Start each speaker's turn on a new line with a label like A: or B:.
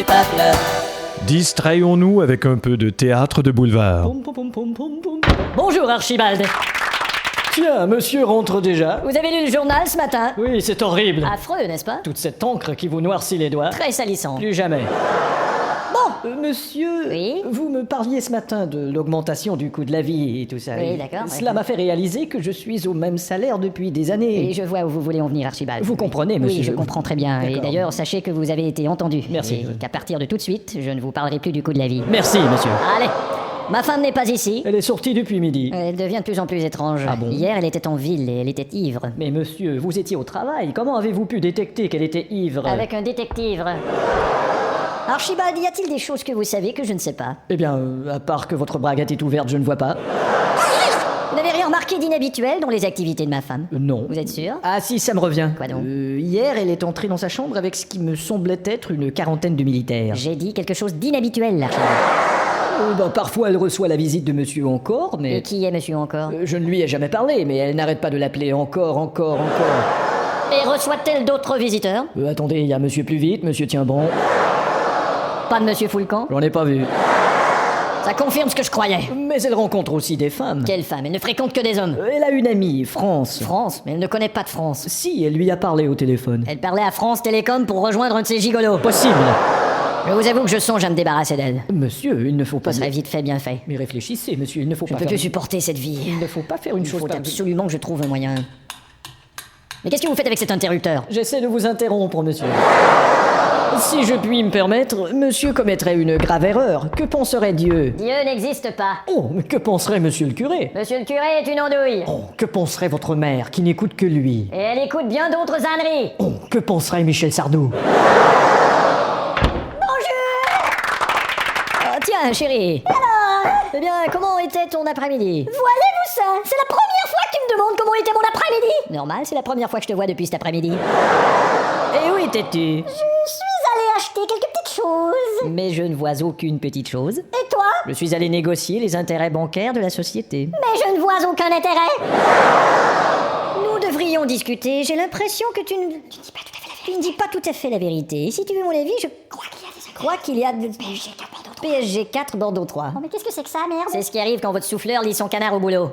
A: spectacle.
B: Distrayons-nous avec un peu de théâtre de boulevard.
A: Bonjour Archibald.
C: Tiens, monsieur rentre déjà.
A: Vous avez lu le journal ce matin?
C: Oui, c'est horrible.
A: Affreux, n'est-ce pas?
C: Toute cette encre qui vous noircit les doigts.
A: Très salissant.
C: Plus jamais.
A: Bon.
C: Monsieur,
A: Oui?
C: vous me parliez ce matin de l'augmentation du coût de la vie et tout ça.
A: Oui, d'accord.
C: Cela m'a fait réaliser que je suis au même salaire depuis des années.
A: Et je vois où vous voulez en venir, Archibald.
C: Vous comprenez, monsieur?
A: Oui, je comprends très bien. Et
C: D'accord.
A: d'ailleurs, sachez que vous avez été entendu.
C: Merci.
A: Et qu'à partir de tout de suite, je ne vous parlerai plus du coût de la vie.
C: Merci, monsieur.
A: Allez, ma femme n'est pas ici.
C: Elle est sortie depuis midi.
A: Elle devient de plus en plus étrange.
C: Ah bon?
A: Hier, elle était en ville et elle était ivre.
C: Mais monsieur, vous étiez au travail. Comment avez-vous pu détecter qu'elle était ivre?
A: Avec un détective. Archibald, y a-t-il des choses que vous savez que je ne sais pas?
C: Eh bien, à part que votre braguette est ouverte, je ne vois pas.
A: Vous n'avez rien remarqué d'inhabituel dans les activités de ma femme?
C: Non.
A: Vous êtes sûr?
C: Ah si, ça me revient.
A: Quoi donc?
C: Hier, elle est entrée dans sa chambre avec ce qui me semblait être une quarantaine de militaires.
A: J'ai dit quelque chose d'inhabituel, Archibald.
C: Parfois, elle reçoit la visite de monsieur encore, mais...
A: Et qui est monsieur encore?
C: Je ne lui ai jamais parlé, mais elle n'arrête pas de l'appeler encore.
A: Et reçoit-elle d'autres visiteurs?
C: Attendez, il y a monsieur plus vite, monsieur tient bon.
A: Pas de monsieur Foulcan?
C: J'en ai pas vu.
A: Ça confirme ce que je croyais.
C: Mais elle rencontre aussi des femmes.
A: Quelle femme? Elle ne fréquente que des hommes.
C: Elle a une amie, France.
A: France? Mais elle ne connaît pas de France.
C: Si, elle lui a parlé au téléphone.
A: Elle parlait à France Télécom pour rejoindre un de ses gigolos.
C: Possible.
A: Je vous avoue que je songe à me débarrasser d'elle.
C: Monsieur, il ne faut pas...
A: Ça serait vite fait, bien fait.
C: Mais réfléchissez, monsieur, il ne faut
A: Je ne
C: pas
A: peux
C: faire...
A: plus supporter cette vie.
C: Il ne faut pas faire une
A: Il
C: chose
A: faut
C: par...
A: absolument que je trouve un moyen. Mais qu'est-ce que vous faites avec cet interrupteur?
C: J'essaie de vous interrompre, monsieur. Si je puis me permettre, monsieur commettrait une grave erreur. Que penserait Dieu?
A: Dieu n'existe pas.
C: Oh, mais que penserait monsieur le curé?
A: Monsieur le curé est une andouille.
C: Oh, que penserait votre mère qui n'écoute que lui?
A: Et elle écoute bien d'autres âneries.
C: Oh, que penserait Michel Sardou?
A: Oh, tiens, chérie. Alors? Eh bien, comment était ton après-midi?
D: Voyez-vous ça? C'est la première fois que tu me demandes comment était mon après-midi.
A: Normal, c'est la première fois que je te vois depuis cet après-midi.
C: Et où étais-tu?
D: Je suis allée acheter quelques petites choses.
C: Mais je ne vois aucune petite chose.
D: Et toi?
C: Je suis allé négocier les intérêts bancaires de la société.
D: Mais je ne vois aucun intérêt.
A: Nous devrions discuter. J'ai l'impression que tu ne dis pas tout à fait la vérité. Tu ne dis pas tout à fait la vérité. Et si tu veux mon avis, je crois qu'il y a des PSG 4 Bordeaux 3.
D: Oh, mais qu'est-ce que c'est que ça, merde?
A: C'est ce qui arrive quand votre souffleur lit son canard au boulot.